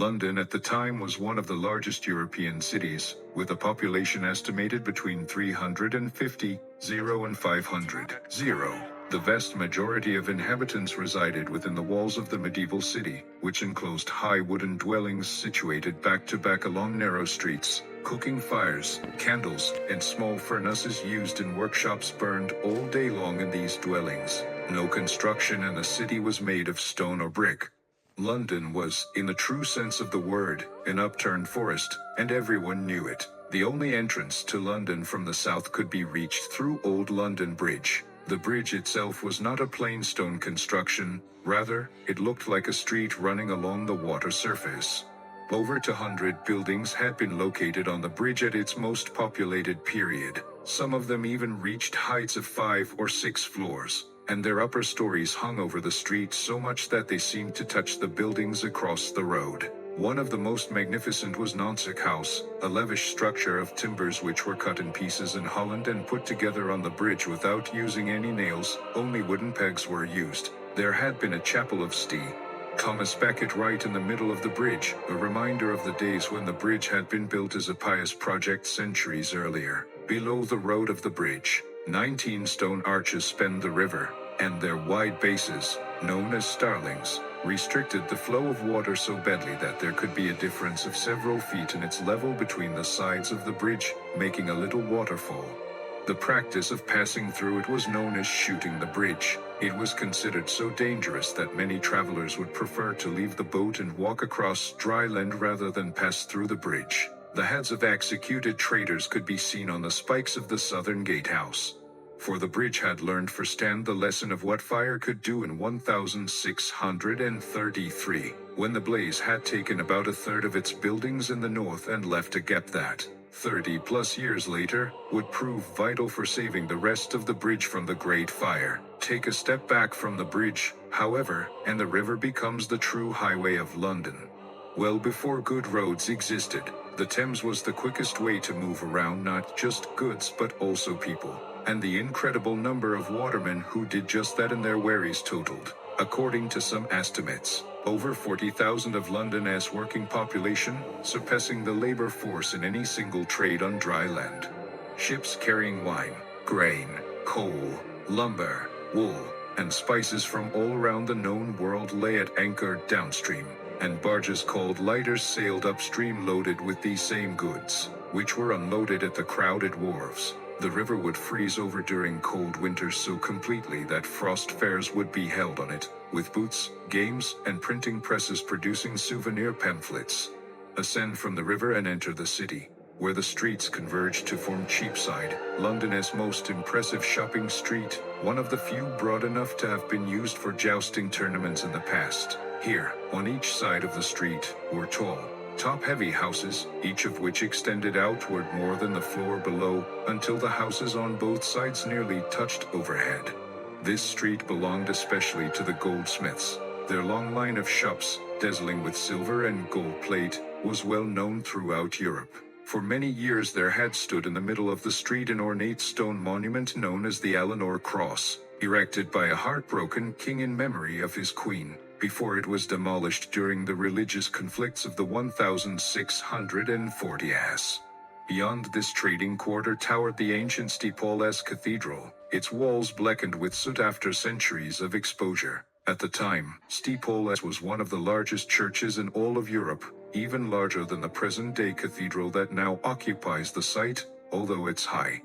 London at the time was one of the largest European cities, with a population estimated between 350,000 and 500,000. The vast majority of inhabitants resided within the walls of the medieval city, which enclosed high wooden dwellings situated back-to-back along narrow streets. Cooking fires, candles, and small furnaces used in workshops burned all day long in these dwellings. No construction in the city was made of stone or brick. London was, in the true sense of the word, an upturned forest, and everyone knew it. The only entrance to London from the south could be reached through Old London Bridge. The bridge itself was not a plain stone construction, rather, it looked like a street running along the water surface. Over 200 buildings had been located on the bridge at its most populated period. Some of them even reached heights of 5 or 6 floors, and their upper stories hung over the street so much that they seemed to touch the buildings across the road. One of the most magnificent was Nonsuch House, a lavish structure of timbers which were cut in pieces in Holland and put together on the bridge without using any nails, only wooden pegs were used. There had been a chapel of St. Thomas Becket right in the middle of the bridge, a reminder of the days when the bridge had been built as a pious project centuries earlier. Below the road of the bridge, 19 stone arches spanned the river, and their wide bases, known as starlings, restricted the flow of water so badly that there could be a difference of several feet in its level between the sides of the bridge, making a little waterfall. The practice of passing through it was known as shooting the bridge. It was considered so dangerous that many travelers would prefer to leave the boat and walk across dry land rather than pass through the bridge. The heads of executed traitors could be seen on the spikes of the southern gatehouse. For the bridge had learned firsthand the lesson of what fire could do in 1633, when the blaze had taken about a third of its buildings in the north and left a gap that, 30+ years later, would prove vital for saving the rest of the bridge from the Great Fire. Take a step back from the bridge, however, and the river becomes the true highway of London. Well before good roads existed, the Thames was the quickest way to move around not just goods but also people. And the incredible number of watermen who did just that in their wherries totaled, according to some estimates, over 40,000 of London's working population, surpassing the labor force in any single trade on dry land. Ships carrying wine, grain, coal, lumber, wool, and spices from all around the known world lay at anchor downstream, and barges called lighters sailed upstream loaded with these same goods, which were unloaded at the crowded wharves. The river would freeze over during cold winters so completely that frost fairs would be held on it, with booths, games, and printing presses producing souvenir pamphlets. Ascend from the river and enter the city, where the streets converge to form Cheapside, London's most impressive shopping street, one of the few broad enough to have been used for jousting tournaments in the past. Here, on each side of the street, were tall, top-heavy houses, each of which extended outward more than the floor below, until the houses on both sides nearly touched overhead. This street belonged especially to the goldsmiths. Their long line of shops, dazzling with silver and gold plate, was well known throughout Europe. For many years there had stood in the middle of the street an ornate stone monument known as the Eleanor Cross, erected by a heartbroken king in memory of his queen, before it was demolished during the religious conflicts of the 1640s. Beyond this trading quarter towered the ancient St. Paul's Cathedral, its walls blackened with soot after centuries of exposure. At the time, St. Paul's was one of the largest churches in all of Europe, even larger than the present-day cathedral that now occupies the site, although its high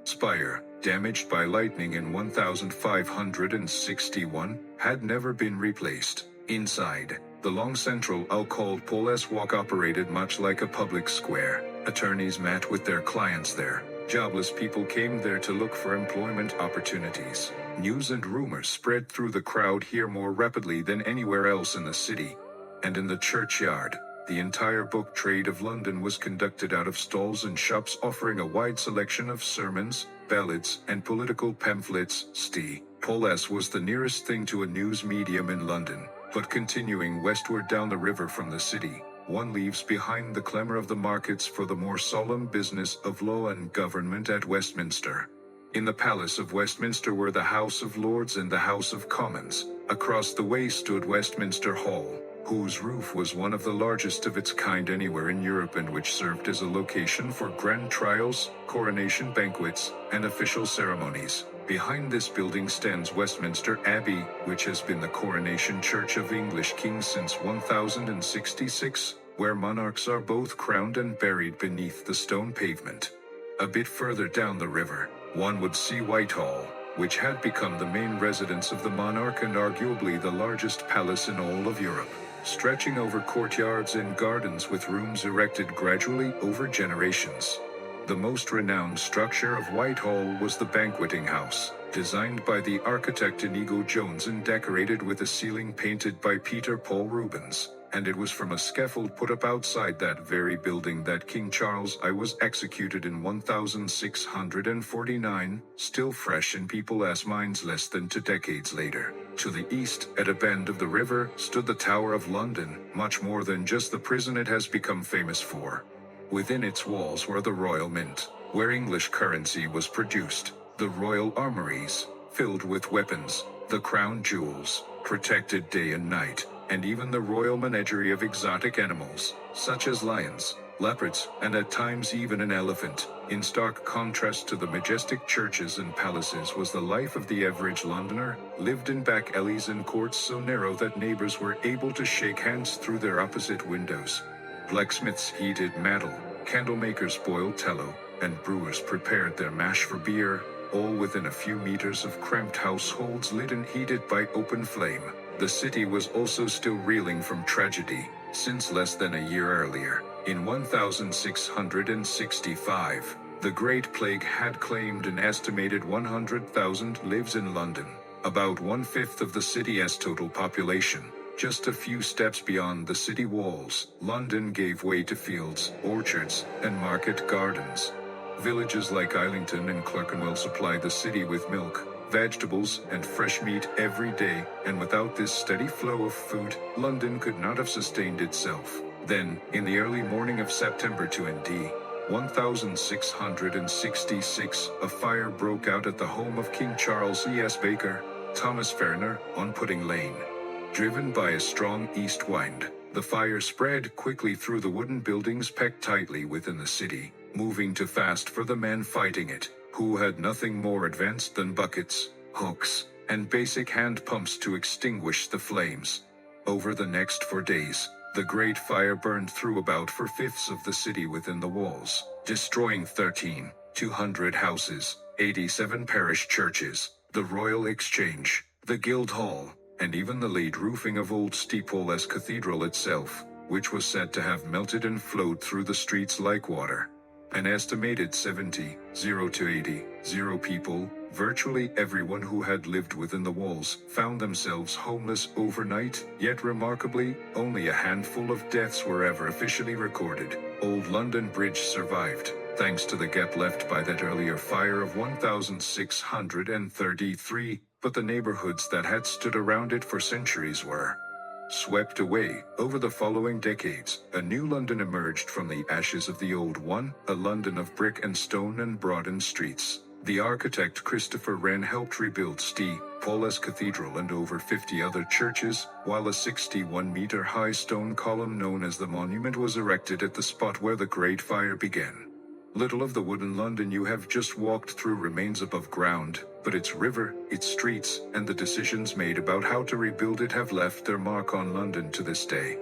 spire, damaged by lightning in 1561, had never been replaced. Inside, the long central hall called Paul's Walk operated much like a public square. Attorneys met with their clients there. Jobless people came there to look for employment opportunities. News and rumors spread through the crowd here more rapidly than anywhere else in the city. And in the churchyard, the entire book trade of London was conducted out of stalls and shops offering a wide selection of sermons, ballads, and political pamphlets. St. Paul's was the nearest thing to a news medium in London, but continuing westward down the river from the city, one leaves behind the clamor of the markets for the more solemn business of law and government at Westminster. In the Palace of Westminster were the House of Lords and the House of Commons. Across the way stood Westminster Hall, whose roof was one of the largest of its kind anywhere in Europe and which served as a location for grand trials, coronation banquets, and official ceremonies. Behind this building stands Westminster Abbey, which has been the coronation church of English kings since 1066, where monarchs are both crowned and buried beneath the stone pavement. A bit further down the river, one would see Whitehall, which had become the main residence of the monarch and arguably the largest palace in all of Europe, stretching over courtyards and gardens with rooms erected gradually over generations. The most renowned structure of Whitehall was the Banqueting House, designed by the architect Inigo Jones and decorated with a ceiling painted by Peter Paul Rubens, and it was from a scaffold put up outside that very building that King Charles I was executed in 1649, still fresh in people's minds less than 2 decades later. To the east, at a bend of the river, stood the Tower of London, much more than just the prison it has become famous for. Within its walls were the Royal Mint, where English currency was produced, the Royal Armories, filled with weapons, the crown jewels, protected day and night, and even the royal menagerie of exotic animals, such as lions, leopards, and at times even an elephant. In stark contrast to the majestic churches and palaces was the life of the average Londoner, lived in back alleys and courts so narrow that neighbors were able to shake hands through their opposite windows. Blacksmiths heated metal, candlemakers boiled tallow, and brewers prepared their mash for beer, all within a few meters of cramped households lit and heated by open flame. The city was also still reeling from tragedy, since less than a year earlier, in 1665, the Great Plague had claimed an estimated 100,000 lives in London, about 1/5 of the city's total population. Just a few steps beyond the city walls, London gave way to fields, orchards, and market gardens. Villages like Islington and Clerkenwell supplied the city with milk, vegetables, and fresh meat every day, and without this steady flow of food, London could not have sustained itself. Then, in the early morning of September 1666, a fire broke out at the home of King Charles E.S. Baker, Thomas Ferner, on Pudding Lane. Driven by a strong east wind, the fire spread quickly through the wooden buildings packed tightly within the city, moving too fast for the men fighting it, who had nothing more advanced than buckets, hooks, and basic hand pumps to extinguish the flames. Over the next 4 days, the great fire burned through about 4/5 of the city within the walls, destroying 13,200 houses, 87 parish churches, the Royal Exchange, the Guildhall, and even the lead roofing of old Steeple's Cathedral itself, which was said to have melted and flowed through the streets like water. An estimated 70 to 80 people, virtually everyone who had lived within the walls, found themselves homeless overnight, yet remarkably, only a handful of deaths were ever officially recorded. Old London Bridge survived, thanks to the gap left by that earlier fire of 1633, but the neighborhoods that had stood around it for centuries were swept away. Over the following decades, a new London emerged from the ashes of the old one, a London of brick and stone and broadened streets. The architect Christopher Wren helped rebuild St. Paul's Cathedral and over 50 other churches, while a 61-meter-high stone column known as the Monument was erected at the spot where the Great Fire began. Little of the wooden London you have just walked through remains above ground, but its river, its streets, and the decisions made about how to rebuild it have left their mark on London to this day.